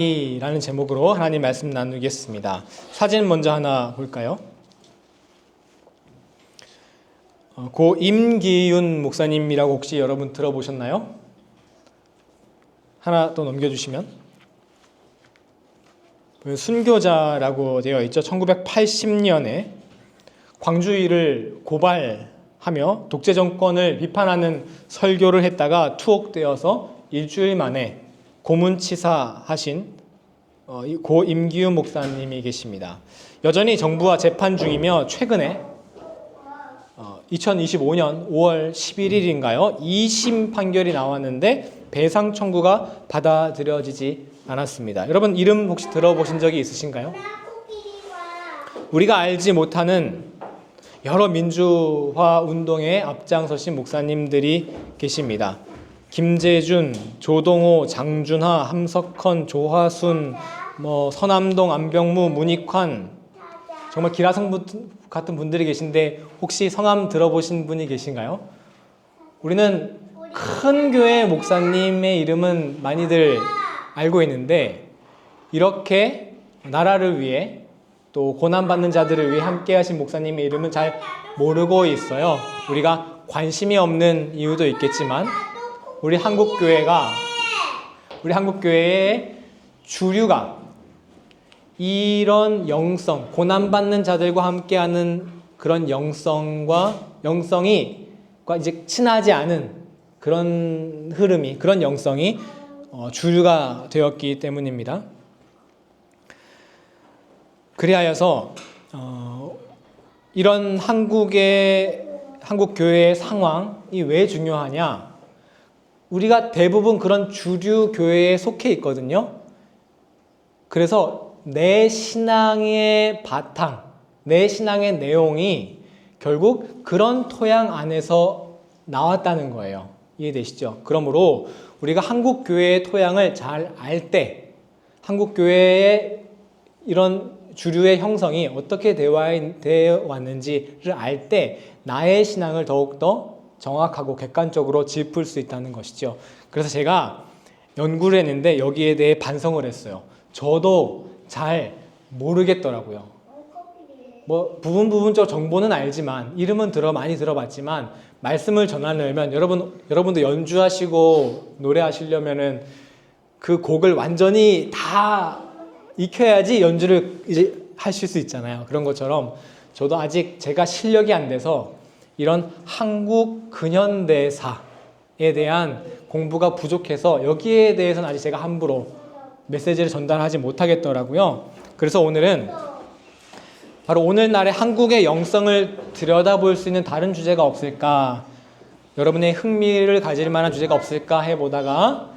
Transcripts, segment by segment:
라는 제목으로 하나님 말씀 나누겠습니다. 사진 먼저 하나 볼까요? 고 임기윤 목사님이라고 혹시 여러분 들어보셨나요? 하나 또 넘겨주시면, 순교자라고 되어 있죠. 1980년에 광주일을 고발하며 독재 정권을 비판하는 설교를 했다가 투옥되어서 일주일 만에 고문치사하신 고 임기윤 목사님이 계십니다. 여전히 정부와 재판 중이며 최근에 2025년 5월 11일인가요? 2심 판결이 나왔는데 배상 청구가 받아들여지지 않았습니다. 여러분 이름 혹시 들어보신 적이 있으신가요? 우리가 알지 못하는 여러 민주화 운동에 앞장서신 목사님들이 계십니다. 김재준, 조동호, 장준하, 함석헌, 조화순, 서남동, 안병무, 문익환, 정말 기라성 같은 분들이 계신데 혹시 성함 들어보신 분이 계신가요? 우리는 큰 교회 목사님의 이름은 많이들 알고 있는데 이렇게 나라를 위해 또 고난받는 자들을 위해 함께 하신 목사님의 이름은 잘 모르고 있어요. 우리가 관심이 없는 이유도 있겠지만 우리 한국교회의 주류가 이런 영성, 고난받는 자들과 함께하는 그런 영성이 이제 친하지 않은 그런 흐름이, 그런 영성이 주류가 되었기 때문입니다. 그리하여서 이런 한국 교회의 상황이 왜 중요하냐? 우리가 대부분 그런 주류 교회에 속해 있거든요. 그래서 내 신앙의 바탕, 내 신앙의 내용이 결국 그런 토양 안에서 나왔다는 거예요. 이해되시죠? 그러므로 우리가 한국 교회의 토양을 잘 알 때, 한국 교회의 이런 주류의 형성이 어떻게 되어 왔는지를 알 때 나의 신앙을 더욱더 정확하고 객관적으로 짚을 수 있다는 것이죠. 그래서 제가 연구를 했는데 여기에 대해 반성을 했어요. 저도 잘 모르겠더라고요. 부분적 정보는 알지만 이름은 많이 들어봤지만 말씀을 전하려면 여러분도 연주하시고 노래하시려면은 그 곡을 완전히 다 익혀야지 연주를 이제 하실 수 있잖아요. 그런 것처럼 저도 아직 제가 실력이 안 돼서 이런 한국 근현대사에 대한 공부가 부족해서 여기에 대해서는 아직 제가 함부로 메시지를 전달하지 못하겠더라고요. 그래서 오늘은 바로 오늘날의 한국의 영성을 들여다볼 수 있는 다른 주제가 없을까, 여러분의 흥미를 가질 만한 주제가 없을까 해보다가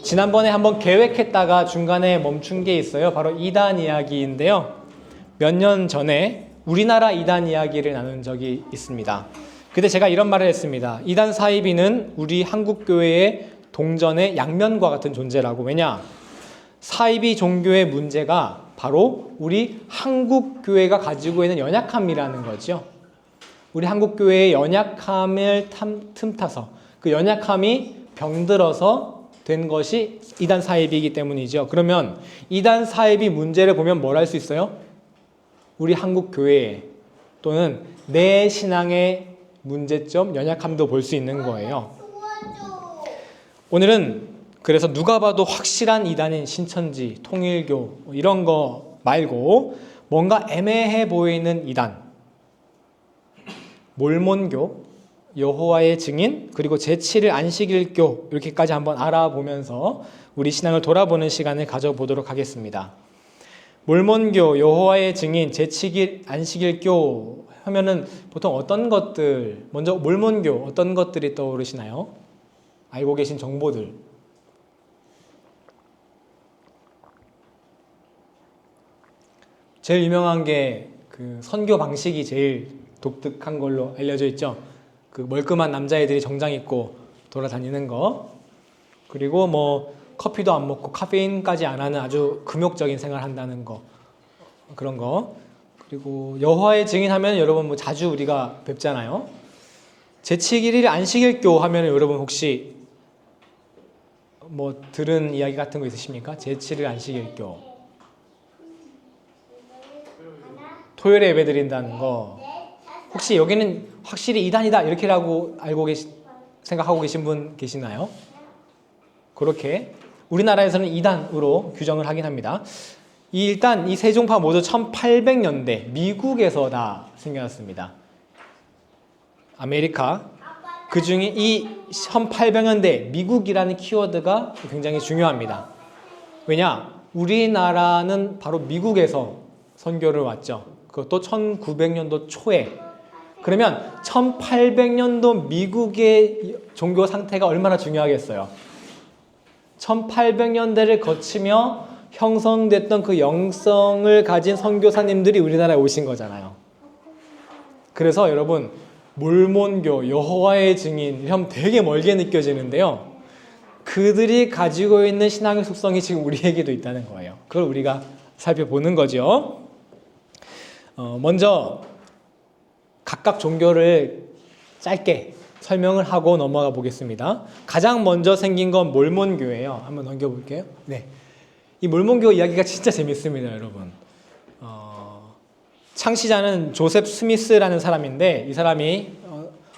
지난번에 한번 계획했다가 중간에 멈춘 게 있어요. 바로 이단 이야기인데요. 몇 년 전에 우리나라 이단 이야기를 나눈 적이 있습니다. 그때 제가 이런 말을 했습니다. 이단 사이비는 우리 한국교회의 동전의 양면과 같은 존재라고. 왜냐? 사이비 종교의 문제가 바로 우리 한국교회가 가지고 있는 연약함이라는 거죠. 우리 한국교회의 연약함을 틈타서 그 연약함이 병들어서 된 것이 이단 사이비이기 때문이죠. 그러면 이단 사이비 문제를 보면 뭘 할 수 있어요? 우리 한국교회 또는 내 신앙의 문제점, 연약함도 볼 수 있는 거예요. 오늘은 그래서 누가 봐도 확실한 이단인 신천지, 통일교 이런 거 말고 뭔가 애매해 보이는 이단, 몰몬교, 여호와의 증인, 그리고 제7일 안식일교 이렇게까지 한번 알아보면서 우리 신앙을 돌아보는 시간을 가져보도록 하겠습니다. 몰몬교, 여호와의 증인, 제7일 안식일교 하면은 보통 어떤 것들, 먼저 몰몬교 어떤 것들이 떠오르시나요? 알고 계신 정보들. 제일 유명한 게 그 선교 방식이 제일 독특한 걸로 알려져 있죠. 그 멀끔한 남자애들이 정장 입고 돌아다니는 거. 그리고 커피도 안 먹고 카페인까지 안 하는 아주 금욕적인 생활을 한다는 거. 그런 거. 그리고 여호와의 증인하면 여러분 자주 우리가 뵙잖아요. 제7일 안식일교 하면 여러분 혹시 뭐 들은 이야기 같은 거 있으십니까? 제7일 안식일교. 토요일에 예배 드린다는 거. 혹시 여기는 확실히 이단이다 이렇게라고 생각하고 계신 분 계시나요? 그렇게 우리나라에서는 이단으로 규정을 하긴 합니다. 일단 이 세종파 모두 1800년대 미국에서 다 생겨났습니다. 아메리카. 그 중에 이 1800년대 미국이라는 키워드가 굉장히 중요합니다. 왜냐? 우리나라는 바로 미국에서 선교를 왔죠. 그것도 1900년도 초에. 그러면 1800년도 미국의 종교 상태가 얼마나 중요하겠어요. 1800년대를 거치며 형성됐던 그 영성을 가진 선교사님들이 우리나라에 오신 거잖아요. 그래서 여러분 몰몬교, 여호와의 증인 이러면 되게 멀게 느껴지는데요. 그들이 가지고 있는 신앙의 속성이 지금 우리에게도 있다는 거예요. 그걸 우리가 살펴보는 거죠. 먼저 각각 종교를 짧게 설명을 하고 넘어가 보겠습니다. 가장 먼저 생긴 건 몰몬교예요. 한번 넘겨볼게요. 네, 이 몰몬교 이야기가 진짜 재밌습니다, 여러분. 창시자는 조셉 스미스라는 사람인데 이 사람이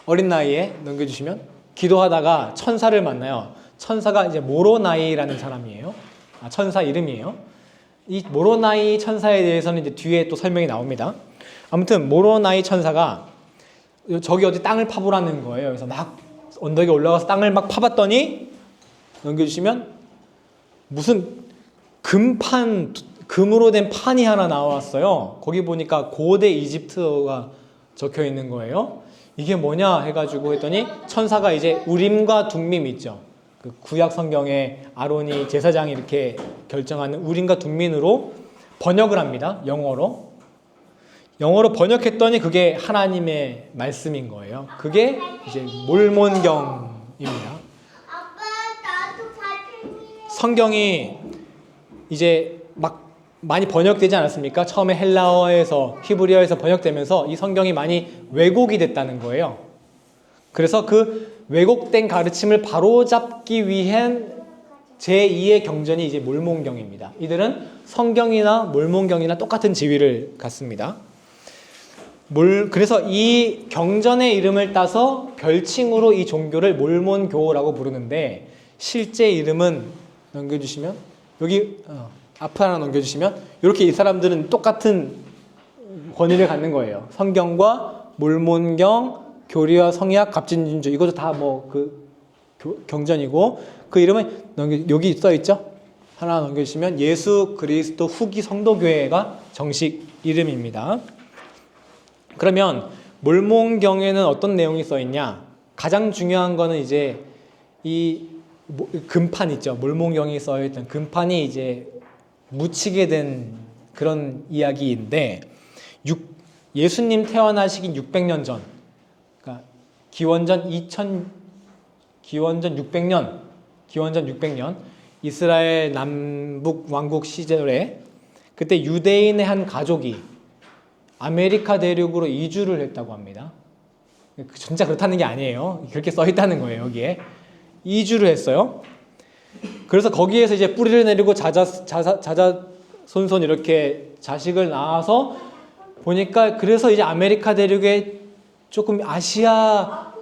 어린 나이에 넘겨주시면 기도하다가 천사를 만나요. 천사가 이제 모로나이라는 사람이에요. 천사 이름이에요. 이 모로나이 천사에 대해서는 이제 뒤에 또 설명이 나옵니다. 아무튼 모로나이 천사가 저기 어디 땅을 파보라는 거예요. 그래서 막 언덕에 올라가서 땅을 막 파봤더니 넘겨주시면 무슨 금으로 된 판이 하나 나왔어요. 거기 보니까 고대 이집트어가 적혀 있는 거예요. 이게 뭐냐 해가지고 했더니 천사가 이제 우림과 둠밈 있죠. 그 구약 성경에 아론이 제사장이 이렇게 결정하는 우림과 둠밈으로 번역을 합니다. 영어로 번역했더니 그게 하나님의 말씀인 거예요. 그게 이제 몰몬경입니다. 성경이 이제 막 많이 번역되지 않았습니까? 처음에 헬라어에서 히브리어에서 번역되면서 이 성경이 많이 왜곡이 됐다는 거예요. 그래서 그 왜곡된 가르침을 바로잡기 위한 제2의 경전이 이제 몰몬경입니다. 이들은 성경이나 몰몬경이나 똑같은 지위를 갖습니다. 그래서 이 경전의 이름을 따서 별칭으로 이 종교를 몰몬교라고 부르는데 실제 이름은 넘겨주시면 여기 앞에 하나 넘겨주시면 이렇게 이 사람들은 똑같은 권위를 갖는 거예요. 성경과 몰몬경, 교리와 성약, 갑진진주 이것도 다 뭐 그 경전이고 그 이름은 여기 써 있죠. 하나 넘겨주시면 예수 그리스도 후기 성도교회가 정식 이름입니다. 그러면 몰몬경에는 어떤 내용이 써 있냐? 가장 중요한 거는 이제 이 금판 있죠. 몰몬경이 써 있던 금판이 이제 묻히게 된 그런 이야기인데 예수님 태어나시긴 600년 전, 그러니까 기원전 600년 이스라엘 남북 왕국 시절에 그때 유대인의 한 가족이 아메리카 대륙으로 이주를 했다고 합니다. 진짜 그렇다는 게 아니에요. 그렇게 써 있다는 거예요. 여기에 이주를 했어요. 그래서 거기에서 이제 뿌리를 내리고 자자손손 이렇게 자식을 낳아서 보니까 그래서 이제 아메리카 대륙에 조금 아시아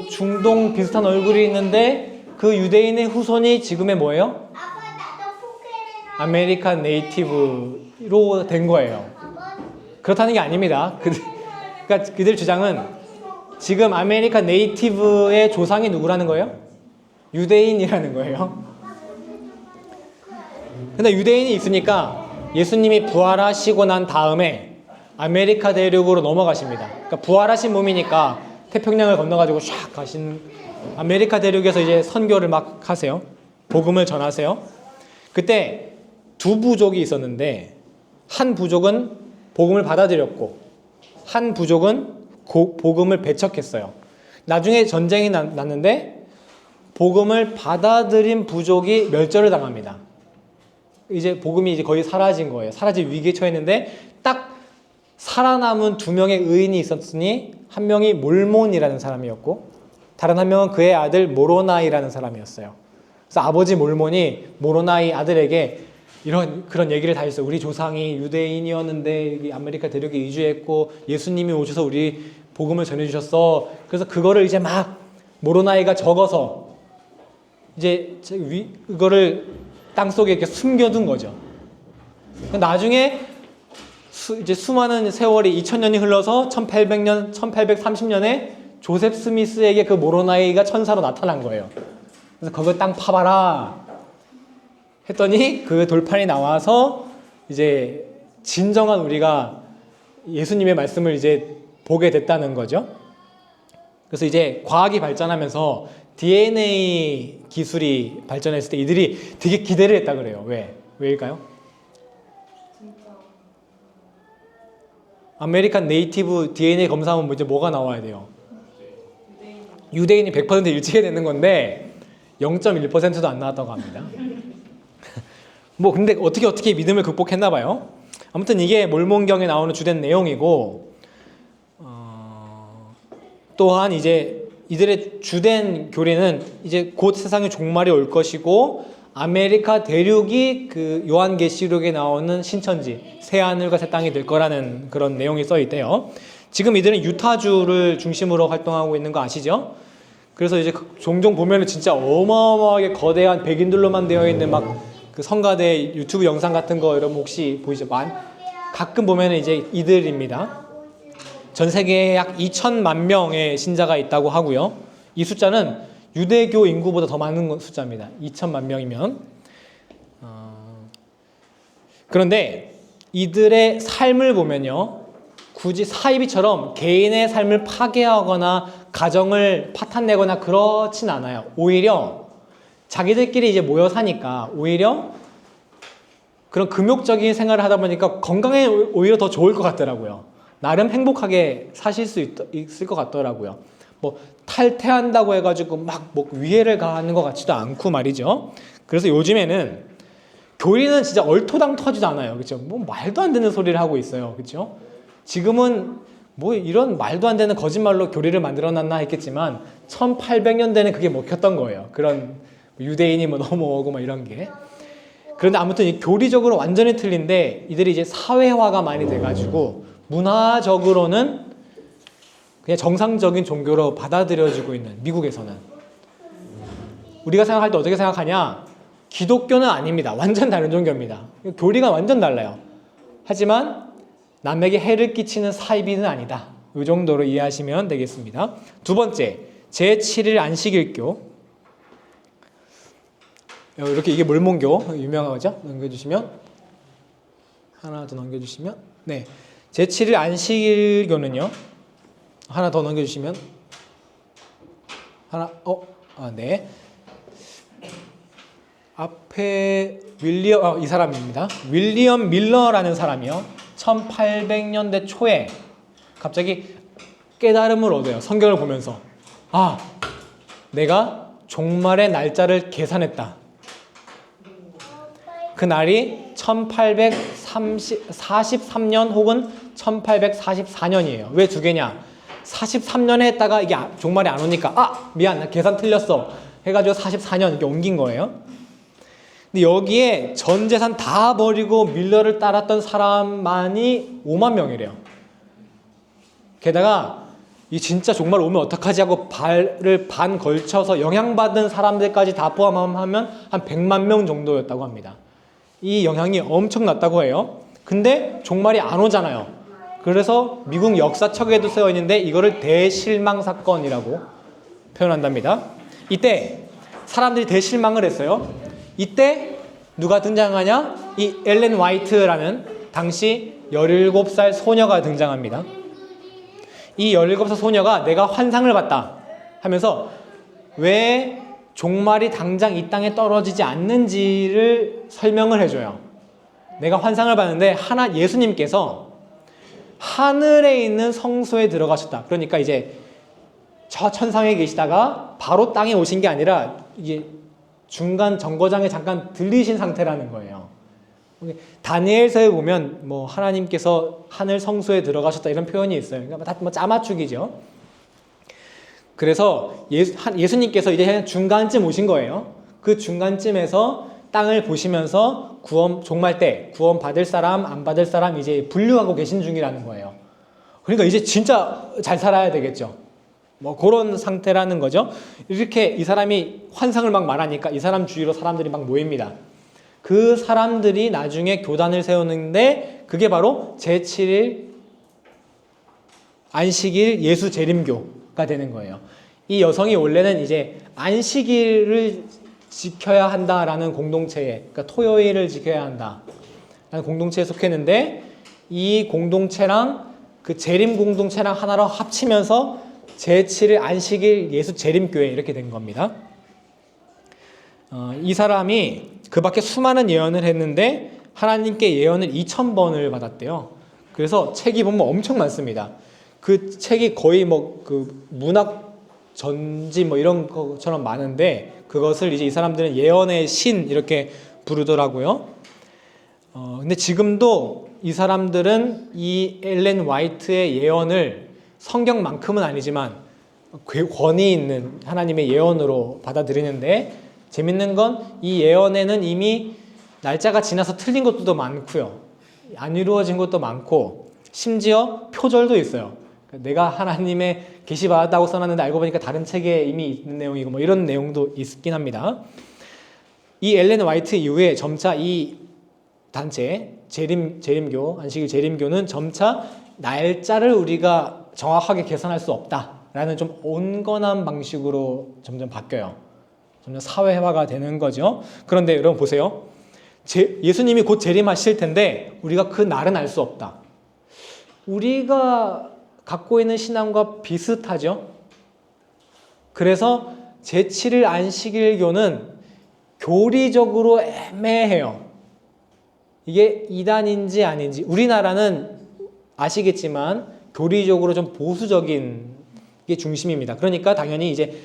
중동 비슷한 얼굴이 있는데 그 유대인의 후손이 지금의 뭐예요? 아메리칸 네이티브로 된 거예요. 그렇다는 게 아닙니다. 그러니까 그들 주장은 지금 아메리칸 네이티브의 조상이 누구라는 거예요? 유대인이라는 거예요. 근데 유대인이 있으니까 예수님이 부활하시고 난 다음에 아메리카 대륙으로 넘어가십니다. 그러니까 부활하신 몸이니까 태평양을 건너가지고 샥 가신 아메리카 대륙에서 이제 선교를 막 하세요. 복음을 전하세요. 그때 두 부족이 있었는데 한 부족은 복음을 받아들였고 한 부족은 복음을 배척했어요. 나중에 전쟁이 났는데 복음을 받아들인 부족이 멸절을 당합니다. 이제 복음이 이제 거의 사라진 거예요. 사라질 위기에 처했는데 딱 살아남은 두 명의 의인이 있었으니 한 명이 몰몬이라는 사람이었고 다른 한 명은 그의 아들 모로나이라는 사람이었어요. 그래서 아버지 몰몬이 모로나이 아들에게 그런 얘기를 다 했어요. 우리 조상이 유대인이었는데 아메리카 대륙에 이주했고 예수님이 오셔서 우리 복음을 전해주셨어. 그래서 그거를 이제 막 모로나이가 적어서 이제 이거를 땅속에 이렇게 숨겨둔 거죠. 나중에 이제 수많은 세월이 2000년이 흘러서 1800년, 1830년에 조셉 스미스에게 그 모로나이가 천사로 나타난 거예요. 그래서 그걸 땅 파봐라 했더니 그 돌판이 나와서 이제 진정한 우리가 예수님의 말씀을 이제 보게 됐다는 거죠. 그래서 이제 과학이 발전하면서 DNA 기술이 발전했을 때 이들이 되게 기대를 했다 그래요. 왜일까요? 아메리칸 네이티브 DNA 검사하면 이제 뭐가 나와야 돼요? 유대인이 100% 일치게 되는 건데 0.1%도 안 나왔다고 합니다. 뭐 근데 어떻게 믿음을 극복했나 봐요. 아무튼 이게 몰몬경에 나오는 주된 내용이고 또한 이제 이들의 주된 교리는 이제 곧 세상의 종말이 올 것이고 아메리카 대륙이 그 요한계시록에 나오는 신천지 새 하늘과 새 땅이 될 거라는 그런 내용이 써 있대요. 지금 이들은 유타주를 중심으로 활동하고 있는 거 아시죠? 그래서 이제 종종 보면은 진짜 어마어마하게 거대한 백인들로만 되어 있는 막 그 성가대 유튜브 영상 같은 거 여러분 혹시 보이죠? 가끔 보면은 이제 이들입니다. 전 세계에 약 2천만 명의 신자가 있다고 하고요. 이 숫자는 유대교 인구보다 더 많은 숫자입니다. 2천만 명이면. 그런데 이들의 삶을 보면요. 굳이 사이비처럼 개인의 삶을 파괴하거나 가정을 파탄내거나 그렇진 않아요. 오히려 자기들끼리 이제 모여 사니까 오히려 그런 금욕적인 생활을 하다 보니까 건강에 오히려 더 좋을 것 같더라고요. 나름 행복하게 사실 수 있을 것 같더라고요. 뭐 탈퇴한다고 해가지고 막 뭐 위해를 가하는 것 같지도 않고 말이죠. 그래서 요즘에는 교리는 진짜 얼토당토하지도 않아요. 그렇죠? 뭐 말도 안 되는 소리를 하고 있어요. 그렇죠? 지금은 뭐 이런 말도 안 되는 거짓말로 교리를 만들어놨나 했겠지만 1800년대는 그게 먹혔던 거예요. 그런 유대인이 뭐 넘어오고 뭐 이런 게. 그런데 아무튼 이 교리적으로 완전히 틀린데 이들이 이제 사회화가 많이 돼가지고 문화적으로는 그냥 정상적인 종교로 받아들여지고 있는 미국에서는. 우리가 생각할 때 어떻게 생각하냐? 기독교는 아닙니다. 완전 다른 종교입니다. 교리가 완전 달라요. 하지만 남에게 해를 끼치는 사이비는 아니다. 이 정도로 이해하시면 되겠습니다. 두 번째, 제7일 안식일교. 이렇게 이게 몰몬교 유명하죠? 넘겨주시면 하나 더 넘겨주시면 네, 제7일 안식일교는요. 하나 더 넘겨주시면 하나 네. 앞에 이 사람입니다. 윌리엄 밀러라는 사람이요. 1800년대 초에 갑자기 깨달음을 얻어요. 성경을 보면서 내가 종말의 날짜를 계산했다. 그 날이 1843년 혹은 1844년이에요. 왜 두 개냐? 43년에 했다가 이게 종말이 안 오니까 미안, 나 계산 틀렸어 해가지고 44년 이렇게 옮긴 거예요. 근데 여기에 전 재산 다 버리고 밀러를 따랐던 사람만이 5만 명이래요. 게다가 이 진짜 종말 오면 어떡하지 하고 발을 반 걸쳐서 영향받은 사람들까지 다 포함하면 한 100만 명 정도였다고 합니다. 이 영향이 엄청났다고 해요. 근데 종말이 안 오잖아요. 그래서 미국 역사책에도 쓰여 있는데 이거를 대실망 사건이라고 표현한답니다. 이때 사람들이 대실망을 했어요. 이때 누가 등장하냐? 이 엘렌 화이트라는 당시 17살 소녀가 등장합니다. 이 17살 소녀가 내가 환상을 봤다 하면서 왜 종말이 당장 이 땅에 떨어지지 않는지를 설명을 해줘요. 내가 환상을 봤는데 예수님께서 하늘에 있는 성소에 들어가셨다. 그러니까 이제 저 천상에 계시다가 바로 땅에 오신 게 아니라 이게 중간 정거장에 잠깐 들리신 상태라는 거예요. 다니엘서에 보면 뭐 하나님께서 하늘 성소에 들어가셨다 이런 표현이 있어요. 그러니까 다 짜맞추기죠. 그래서 예수님께서 이제 중간쯤 오신 거예요. 그 중간쯤에서 땅을 보시면서 종말 때 구원 받을 사람 안 받을 사람 이제 분류하고 계신 중이라는 거예요. 그러니까 이제 진짜 잘 살아야 되겠죠. 뭐 그런 상태라는 거죠. 이렇게 이 사람이 환상을 막 말하니까 이 사람 주위로 사람들이 막 모입니다. 그 사람들이 나중에 교단을 세우는데 그게 바로 제7일 안식일 예수 재림교가 되는 거예요. 이 여성이 원래는 이제 안식일을 지켜야 한다라는 공동체에, 그러니까 토요일을 지켜야 한다라는 공동체에 속했는데 이 공동체랑 그 재림 공동체랑 하나로 합치면서 제7일 안식일 예수 재림교회 이렇게 된 겁니다. 이 사람이 그 밖에 수많은 예언을 했는데 하나님께 예언을 2000번을 받았대요. 그래서 책이 보면 엄청 많습니다. 그 책이 거의 뭐 그 문학 전지 뭐 이런 것처럼 많은데 그것을 이제 이 사람들은 예언의 신 이렇게 부르더라고요. 근데 지금도 이 사람들은 이 엘렌 화이트의 예언을 성경만큼은 아니지만 권위 있는 하나님의 예언으로 받아들이는데 재밌는 건 이 예언에는 이미 날짜가 지나서 틀린 것도 많고요. 안 이루어진 것도 많고 심지어 표절도 있어요. 내가 하나님의 계시 받았다고 써놨는데 알고 보니까 다른 책에 이미 있는 내용이고 뭐 이런 내용도 있긴 합니다. 이 엘렌 화이트 이후에 점차 이 단체 재림교 안식일 재림교는 점차 날짜를 우리가 정확하게 계산할 수 없다라는 좀 온건한 방식으로 점점 바뀌어요. 점점 사회화가 되는 거죠. 그런데 여러분 보세요. 예수님이 곧 재림하실 텐데 우리가 그 날은 알 수 없다. 우리가 갖고 있는 신앙과 비슷하죠. 그래서 제7일 안식일교는 교리적으로 애매해요. 이게 이단인지 아닌지. 우리나라는 아시겠지만 교리적으로 좀 보수적인 게 중심입니다. 그러니까 당연히 이제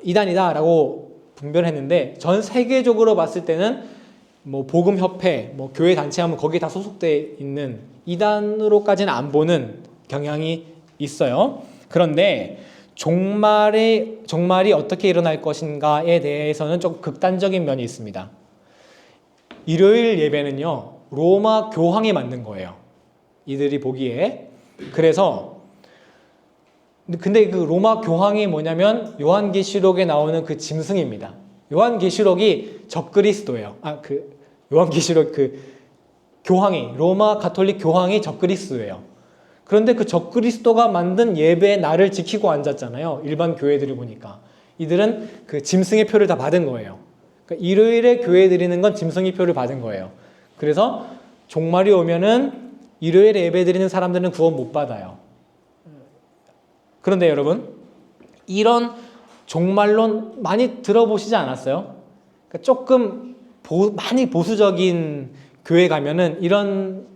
이단이다라고 분별했는데 전 세계적으로 봤을 때는 뭐 복음협회, 뭐 교회 단체 하면 거기에 다 소속돼 있는 이단으로까지는 안 보는 경향이 있어요. 그런데 종말이 어떻게 일어날 것인가에 대해서는 좀 극단적인 면이 있습니다. 일요일 예배는요, 로마 교황이 만든 거예요. 이들이 보기에. 그래서 근데 그 로마 교황이 뭐냐면 요한계시록에 나오는 그 짐승입니다. 요한계시록이 적그리스도예요. 요한계시록 교황이 로마 가톨릭 교황이 적그리스도예요. 그런데 그 적그리스도가 만든 예배의 날을 지키고 앉았잖아요. 일반 교회들이 보니까. 이들은 그 짐승의 표를 다 받은 거예요. 그러니까 일요일에 교회 드리는 건 짐승의 표를 받은 거예요. 그래서 종말이 오면은 일요일에 예배 드리는 사람들은 구원 못 받아요. 그런데 여러분, 이런 종말론 많이 들어보시지 않았어요? 그러니까 조금 많이 보수적인 교회 가면은 이런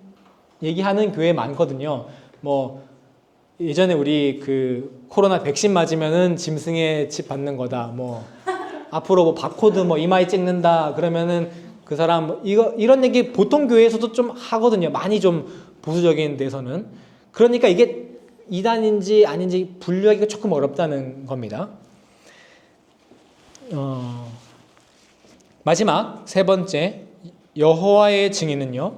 얘기하는 교회 많거든요. 뭐 예전에 우리 그 코로나 백신 맞으면은 짐승의 칩 받는 거다. 뭐 앞으로 뭐 바코드 뭐 이마에 찍는다 그러면은 그 사람 이런 얘기 보통 교회에서도 좀 하거든요. 많이 좀 보수적인 데서는. 그러니까 이게 이단인지 아닌지 분류하기가 조금 어렵다는 겁니다. 마지막 세 번째 여호와의 증인은요.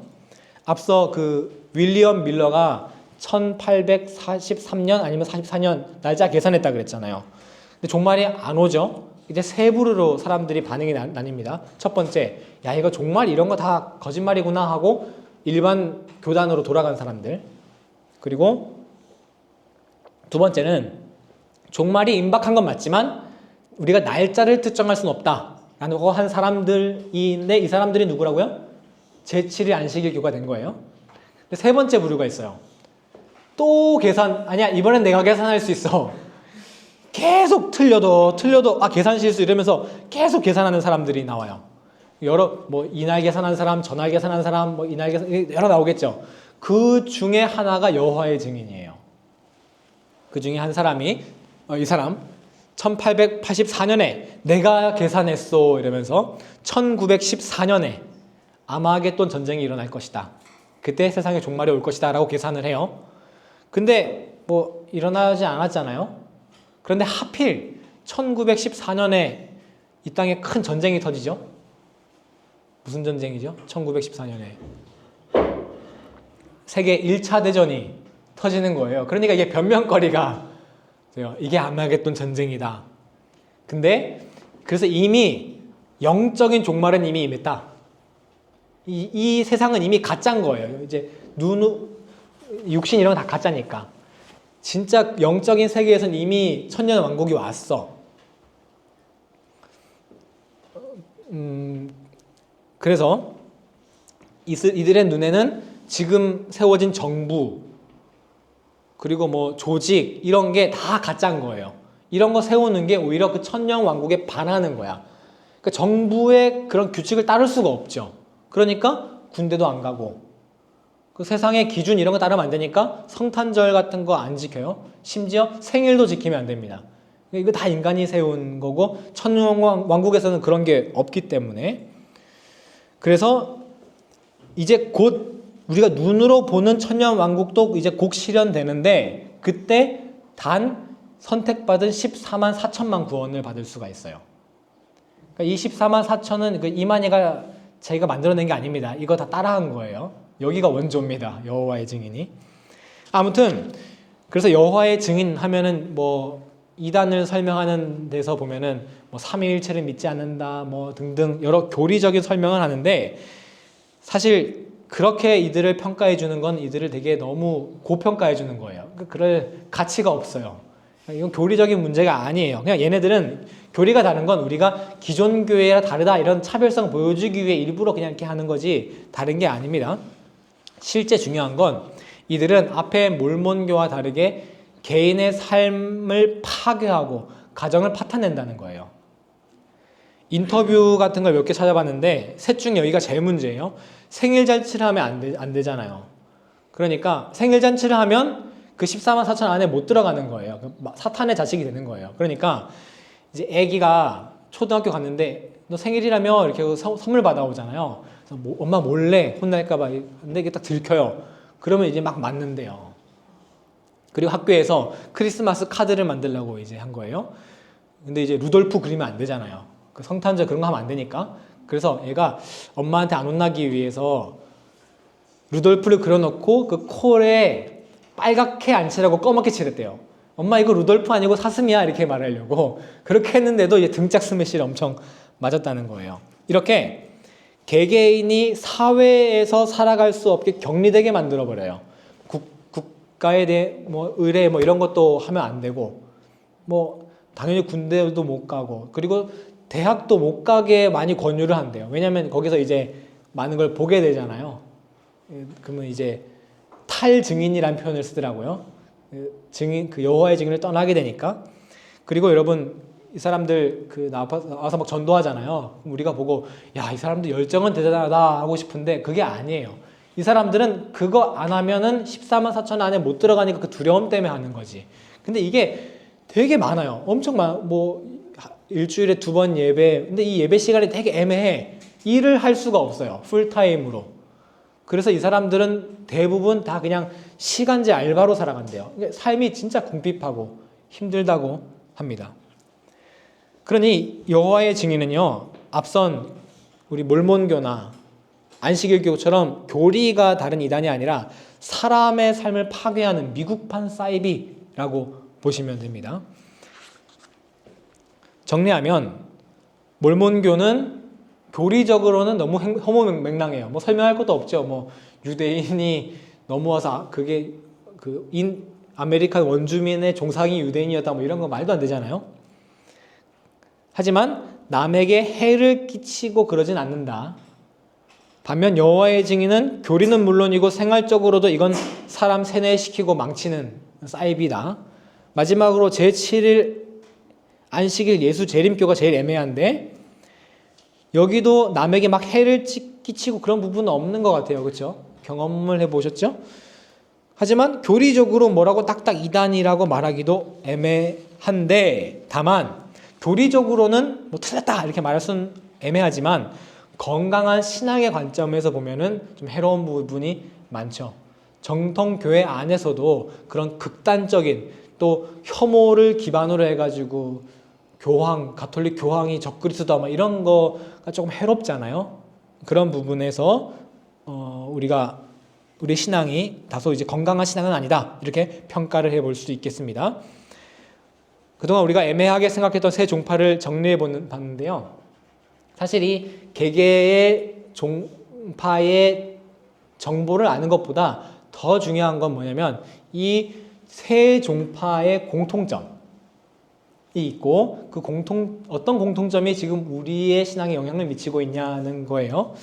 앞서 그 윌리엄 밀러가 1843년 아니면 44년 날짜 계산했다 그랬잖아요. 근데 종말이 안 오죠. 이제 세 부류로 사람들이 반응이 나뉩니다. 첫 번째, 야 이거 종말 이런 거 다 거짓말이구나 하고 일반 교단으로 돌아간 사람들. 그리고 두 번째는 종말이 임박한 건 맞지만 우리가 날짜를 특정할 수는 없다라는 거 한 사람들인데 이 사람들이 누구라고요? 제7일 안식일교가 된 거예요. 근데 세 번째 부류가 있어요. 또 아니야 이번엔 내가 계산할 수 있어. 계속 틀려도 계산 실수 이러면서 계속 계산하는 사람들이 나와요. 뭐 이날 계산한 사람, 전날 계산한 사람, 뭐 이날 계산 여러 나오겠죠. 그 중에 하나가 여호와의 증인이에요. 그 중에 한 사람이 이 사람 1884년에 내가 계산했소 이러면서 1914년에 아마겟돈 전쟁이 일어날 것이다. 그때 세상에 종말이 올 것이다 라고 계산을 해요. 근데 뭐 일어나지 않았잖아요. 그런데 하필 1914년에 이 땅에 큰 전쟁이 터지죠. 무슨 전쟁이죠? 1914년에 세계 1차 대전이 터지는 거예요. 그러니까 이게 변명거리가 돼요. 이게 아마겟돈 전쟁이다. 근데 그래서 이미 영적인 종말은 이미 임했다. 이 세상은 이미 가짜인 거예요. 이제 육신 이런 거 다 가짜니까. 진짜 영적인 세계에서는 이미 천년 왕국이 왔어. 그래서 이들의 눈에는 지금 세워진 정부 그리고 뭐 조직 이런 게 다 가짜인 거예요. 이런 거 세우는 게 오히려 그 천년 왕국에 반하는 거야. 그러니까 정부의 그런 규칙을 따를 수가 없죠. 그러니까 군대도 안 가고 그 세상의 기준 이런 거 따르면 안 되니까 성탄절 같은 거 안 지켜요. 심지어 생일도 지키면 안 됩니다. 이거 다 인간이 세운 거고 천년 왕국에서는 그런 게 없기 때문에 그래서 이제 곧 우리가 눈으로 보는 천년 왕국도 이제 곧 실현되는데 그때 단 선택받은 14만 4천만 구원을 받을 수가 있어요. 그러니까 이 14만 4천은 그 이만희가 자기가 만들어낸 게 아닙니다. 이거 다 따라한 거예요. 여기가 원조입니다. 여호와의 증인이. 아무튼 그래서 여호와의 증인 하면은 뭐 이단을 설명하는 데서 보면은 뭐 삼위일체를 믿지 않는다 뭐 등등 여러 교리적인 설명을 하는데 사실 그렇게 이들을 평가해 주는 건 이들을 되게 너무 고평가해 주는 거예요. 그럴 가치가 없어요. 이건 교리적인 문제가 아니에요. 그냥 얘네들은 교리가 다른 건 우리가 기존 교회랑 다르다 이런 차별성 보여주기 위해 일부러 그냥 이렇게 하는 거지 다른 게 아닙니다. 실제 중요한 건 이들은 앞에 몰몬교와 다르게 개인의 삶을 파괴하고 가정을 파탄낸다는 거예요. 인터뷰 같은 걸 몇 개 찾아봤는데 셋 중에 여기가 제일 문제예요. 생일잔치를 하면 안 되잖아요. 그러니까 생일잔치를 하면 그 14만 4천 안에 못 들어가는 거예요. 사탄의 자식이 되는 거예요. 그러니까 이제 애기가 초등학교 갔는데 너 생일이라며 이렇게 선물 받아오잖아요. 그래서 엄마 몰래 혼날까봐 근데 이게 딱 들켜요. 그러면 이제 막 맞는데요. 그리고 학교에서 크리스마스 카드를 만들려고 이제 한 거예요. 근데 이제 루돌프 그리면 안 되잖아요. 그 성탄절 그런 거 하면 안 되니까. 그래서 얘가 엄마한테 안 혼나기 위해서 루돌프를 그려놓고 그 콜에 빨갛게 안 칠하고 검게 칠했대요. 엄마 이거 루돌프 아니고 사슴이야 이렇게 말하려고 그렇게 했는데도 이제 등짝 스매시를 엄청 맞았다는 거예요. 이렇게 개개인이 사회에서 살아갈 수 없게 격리되게 만들어버려요. 국가에 대해 뭐 의례 뭐 이런 것도 하면 안 되고 뭐 당연히 군대도 못 가고 그리고 대학도 못 가게 많이 권유를 한대요. 왜냐하면 거기서 이제 많은 걸 보게 되잖아요. 그러면 이제 탈증인이라는 표현을 쓰더라고요. 증인 그 여호와의 증인을 떠나게 되니까. 그리고 여러분 이 사람들 그 나와서 막 전도하잖아요. 우리가 보고 야, 이 사람들 열정은 대단하다 하고 싶은데 그게 아니에요. 이 사람들은 그거 안 하면은 14만 4천 안에 못 들어가니까 그 두려움 때문에 하는 거지. 근데 이게 되게 많아요. 엄청 뭐 일주일에 2번 예배. 근데 이 예배 시간이 되게 애매해. 일을 할 수가 없어요. 풀타임으로. 그래서 이 사람들은 대부분 다 그냥 시간제 알바로 살아간대요. 삶이 진짜 궁핍하고 힘들다고 합니다. 그러니 여호와의 증인은요, 앞선 우리 몰몬교나 안식일교처럼 교리가 다른 이단이 아니라 사람의 삶을 파괴하는 미국판 사이비라고 보시면 됩니다. 정리하면 몰몬교는 교리적으로는 너무 허무맹랑해요. 뭐 설명할 것도 없죠. 뭐 유대인이 넘어와서 그게 아메리카 원주민의 종상이 유대인이었다 뭐 이런 거 말도 안 되잖아요. 하지만 남에게 해를 끼치고 그러진 않는다. 반면 여호와의 증인은 교리는 물론이고 생활적으로도 이건 사람 세뇌시키고 망치는 사이비다. 마지막으로 제7일 안식일 예수 재림교가 제일 애매한데 여기도 남에게 막 해를 끼치고 그런 부분은 없는 것 같아요. 그렇죠? 경험을 해보셨죠? 하지만 교리적으로 뭐라고 딱딱 이단이라고 말하기도 애매한데 다만 교리적으로는 뭐 틀렸다 이렇게 말할 수는 애매하지만 건강한 신앙의 관점에서 보면은 좀 해로운 부분이 많죠. 정통 교회 안에서도 그런 극단적인 또 혐오를 기반으로 해가지고 교황, 가톨릭 교황이 적그리스도다 막 이런 거가 조금 해롭잖아요. 그런 부분에서 우리 신앙이 다소 이제 건강한 신앙은 아니다 이렇게 평가를 해볼 수 있겠습니다. 그동안 우리가 애매하게 생각했던 세 종파를 정리해 봤는데요. 사실 이 개개의 종파의 정보를 아는 것보다 더 중요한 건 뭐냐면 이 세 종파의 공통점이 있고 그 어떤 공통점이 지금 우리의 신앙에 영향을 미치고 있냐는 거예요.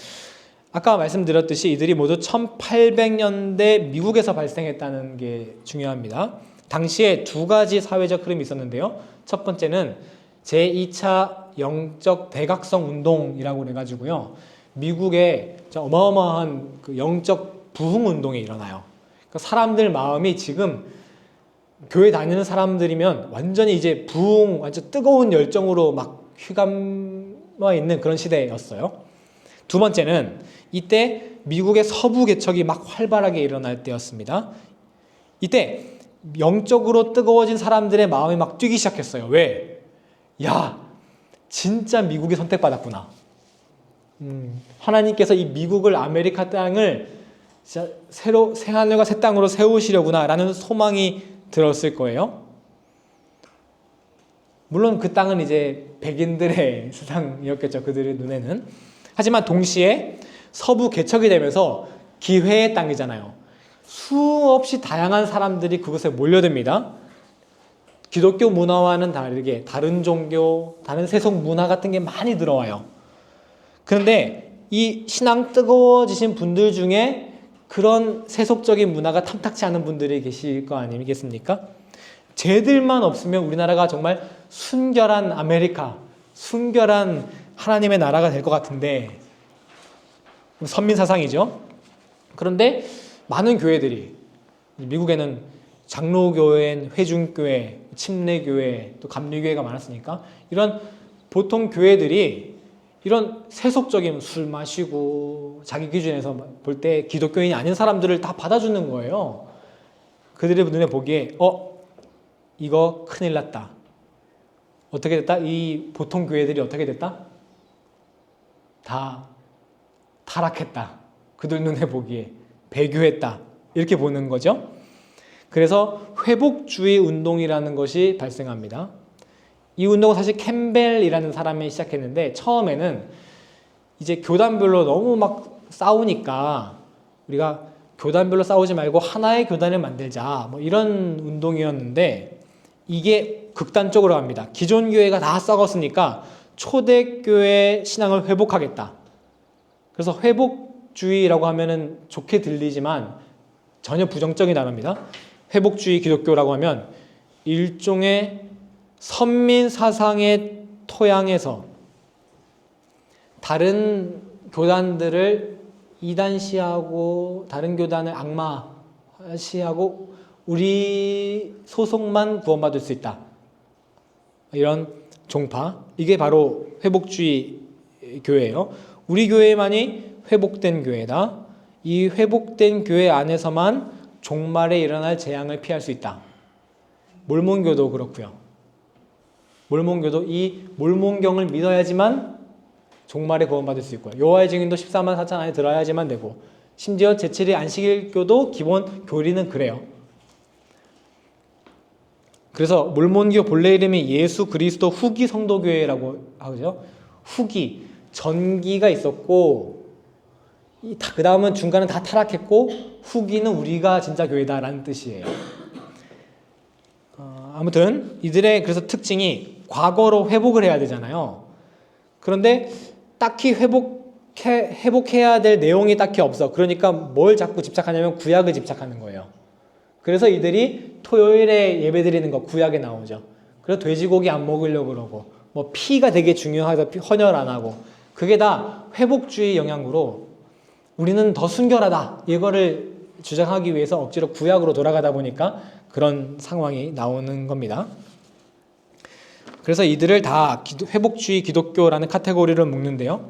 아까 말씀드렸듯이 이들이 모두 1800년대 미국에서 발생했다는 게 중요합니다. 당시에 두 가지 사회적 흐름이 있었는데요. 첫 번째는 제2차 영적 대각성 운동이라고 해가지고요. 미국에 어마어마한 그 영적 부흥 운동이 일어나요. 그러니까 사람들 마음이 지금 교회 다니는 사람들이면 완전히 이제 부흥, 완전 뜨거운 열정으로 막 휘감아 있는 그런 시대였어요. 두 번째는 이때 미국의 서부 개척이 막 활발하게 일어날 때였습니다. 이때 영적으로 뜨거워진 사람들의 마음이 막 뛰기 시작했어요. 왜? 야, 진짜 미국이 선택받았구나. 하나님께서 이 미국을, 아메리카 땅을 진짜 새 하늘과 새 땅으로 세우시려구나 라는 소망이 들었을 거예요. 물론 그 땅은 이제 백인들의 세상이었겠죠. 그들의 눈에는. 하지만 동시에 서부 개척이 되면서 기회의 땅이잖아요. 수없이 다양한 사람들이 그곳에 몰려듭니다. 기독교 문화와는 다르게 다른 종교, 다른 세속 문화 같은 게 많이 들어와요. 그런데 이 신앙 뜨거워지신 분들 중에 그런 세속적인 문화가 탐탁치 않은 분들이 계실 거 아니겠습니까? 쟤들만 없으면 우리나라가 정말 순결한 아메리카, 순결한 하나님의 나라가 될 것 같은데, 선민사상이죠. 그런데 많은 교회들이, 미국에는 장로교회, 회중교회, 침례교회, 또 감리교회가 많았으니까 이런 보통 교회들이 이런 세속적인 술 마시고 자기 기준에서 볼 때 기독교인이 아닌 사람들을 다 받아주는 거예요. 그들의 눈에 보기에 이거 큰일 났다. 어떻게 됐다? 이 보통 교회들이 어떻게 됐다? 다 타락했다. 그들 눈에 보기에 배교했다. 이렇게 보는 거죠. 그래서 회복주의 운동이라는 것이 발생합니다. 이 운동은 사실 캠벨이라는 사람이 시작했는데 처음에는 이제 교단별로 너무 막 싸우니까 우리가 교단별로 싸우지 말고 하나의 교단을 만들자 뭐 이런 운동이었는데 이게 극단적으로 갑니다. 기존 교회가 다 썩었으니까 초대교회 신앙을 회복하겠다. 그래서 회복주의라고 하면은 좋게 들리지만 전혀 부정적인 단어입니다. 회복주의 기독교라고 하면 일종의 선민 사상의 토양에서 다른 교단들을 이단시하고 다른 교단을 악마시하고 우리 소속만 구원받을 수 있다. 이런 종파. 이게 바로 회복주의 교회예요. 우리 교회만이 회복된 교회다. 이 회복된 교회 안에서만 종말에 일어날 재앙을 피할 수 있다. 몰몬교도 그렇고요. 몰몬교도 이 몰몬경을 믿어야지만 종말에 구원받을 수 있고요. 여호와의 증인도 14만 4천 안에 들어야지만 되고 심지어 제7일 안식일교도 기본 교리는 그래요. 그래서 몰몬교 본래 이름이 예수 그리스도 후기 성도교회라고 하죠. 후기, 전기가 있었고 그 다음은 중간은 다 타락했고 후기는 우리가 진짜 교회다라는 뜻이에요. 아무튼 이들의 그래서 특징이 과거로 회복을 해야 되잖아요. 그런데 딱히 회복해야 될 내용이 딱히 없어. 그러니까 뭘 자꾸 집착하냐면 구약을 집착하는 거예요. 그래서 이들이 토요일에 예배 드리는 거 구약에 나오죠. 그래서 돼지고기 안 먹으려고 그러고 뭐 피가 되게 중요하다 헌혈 안 하고 그게 다 회복주의 영향으로 우리는 더 순결하다 이거를 주장하기 위해서 억지로 구약으로 돌아가다 보니까 그런 상황이 나오는 겁니다. 그래서 이들을 다 회복주의 기독교라는 카테고리를 묶는데요.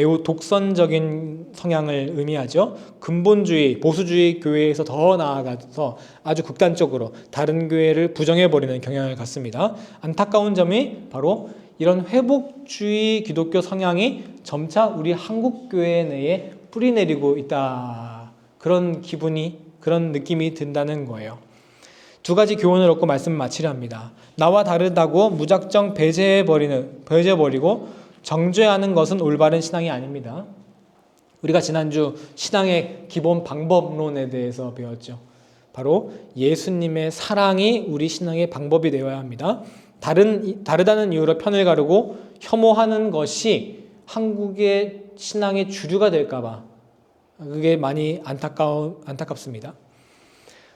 매우 독선적인 성향을 의미하죠. 근본주의, 보수주의 교회에서 더 나아가서 아주 극단적으로 다른 교회를 부정해버리는 경향을 갖습니다. 안타까운 점이 바로 이런 회복주의 기독교 성향이 점차 우리 한국 교회 내에 뿌리내리고 있다. 그런 느낌이 든다는 거예요. 두 가지 교훈을 얻고 말씀을 마치려 합니다. 나와 다르다고 무작정 배제해버리고 정죄하는 것은 올바른 신앙이 아닙니다. 우리가 지난주 신앙의 기본 방법론에 대해서 배웠죠. 바로 예수님의 사랑이 우리 신앙의 방법이 되어야 합니다. 다르다는 이유로 편을 가르고 혐오하는 것이 한국의 신앙의 주류가 될까봐 그게 많이 안타깝습니다.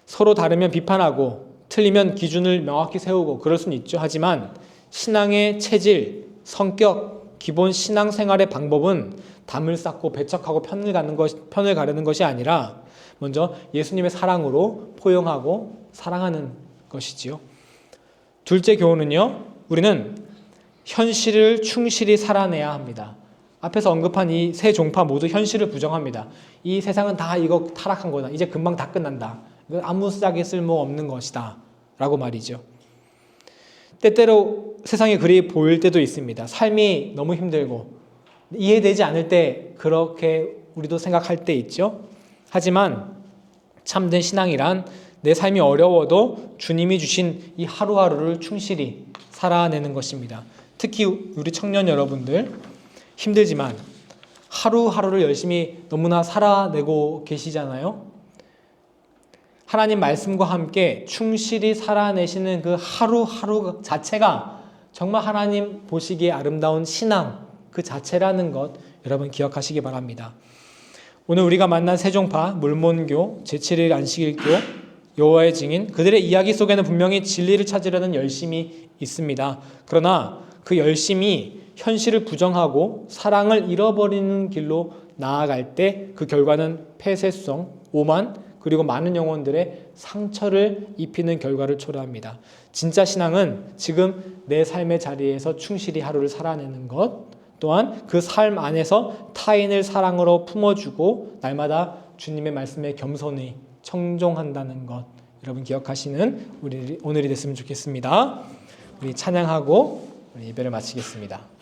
서로 다르면 비판하고 틀리면 기준을 명확히 세우고 그럴 수는 있죠. 하지만 신앙의 체질, 성격, 기본 신앙생활의 방법은 담을 쌓고 배척하고 편을 가르는 것이 아니라 먼저 예수님의 사랑으로 포용하고 사랑하는 것이지요. 둘째 교훈은요. 우리는 현실을 충실히 살아내야 합니다. 앞에서 언급한 이 세 종파 모두 현실을 부정합니다. 이 세상은 다 이거 타락한 거다. 이제 금방 다 끝난다. 아무 짝에 쓸모없는 것이다. 라고 말이죠. 때때로 세상이 그리 보일 때도 있습니다. 삶이 너무 힘들고 이해되지 않을 때 그렇게 우리도 생각할 때 있죠. 하지만 참된 신앙이란 내 삶이 어려워도 주님이 주신 이 하루하루를 충실히 살아내는 것입니다. 특히 우리 청년 여러분들 힘들지만 하루하루를 열심히 너무나 살아내고 계시잖아요. 하나님 말씀과 함께 충실히 살아내시는 그 하루하루 자체가 정말 하나님 보시기에 아름다운 신앙 그 자체라는 것 여러분 기억하시기 바랍니다. 오늘 우리가 만난 세종파, 물몬교, 제7일 안식일교, 여호와의 증인 그들의 이야기 속에는 분명히 진리를 찾으려는 열심이 있습니다. 그러나 그 열심이 현실을 부정하고 사랑을 잃어버리는 길로 나아갈 때 그 결과는 폐쇄성, 오만 그리고 많은 영혼들의 상처를 입히는 결과를 초래합니다. 진짜 신앙은 지금 내 삶의 자리에서 충실히 하루를 살아내는 것 또한 그 삶 안에서 타인을 사랑으로 품어주고 날마다 주님의 말씀에 겸손히 청종한다는 것 여러분 기억하시는 오늘이 됐으면 좋겠습니다. 우리 찬양하고 우리 예배를 마치겠습니다.